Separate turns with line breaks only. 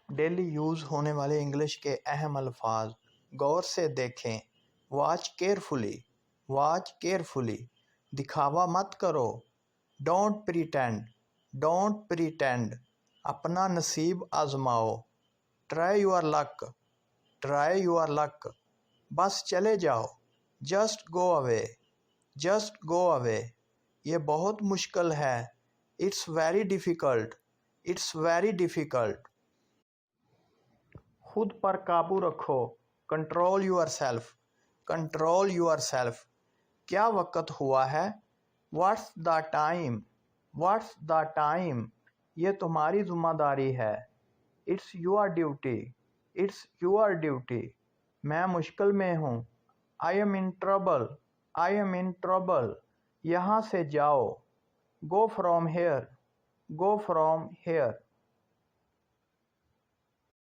Daily use ہونے والے English کے اہم الفاظ غور سے دیکھیں۔ واچ کیئرفلی، واچ کیئرفلی، دکھاوا مت کرو۔ ڈونٹ پریٹینڈ، ڈونٹ پریٹینڈ، اپنا نصیب آزماؤ۔ Try your luck, try your luck, بس چلے جاؤ۔ جسٹ گو اوے، جسٹ گو اوے، یہ بہت مشکل ہے۔ It's very difficult, it's very difficult, خود پر قابو رکھو۔ Control yourself, control yourself, کیا وقت ہوا ہے؟ What's the time, what's the time, یہ تمہاری ذمہ داری ہے۔ It's your duty, it's your duty, میں مشکل میں ہوں۔ I am in trouble, I am in trouble, یہاں سے جاؤ۔ Go from here, go from hair,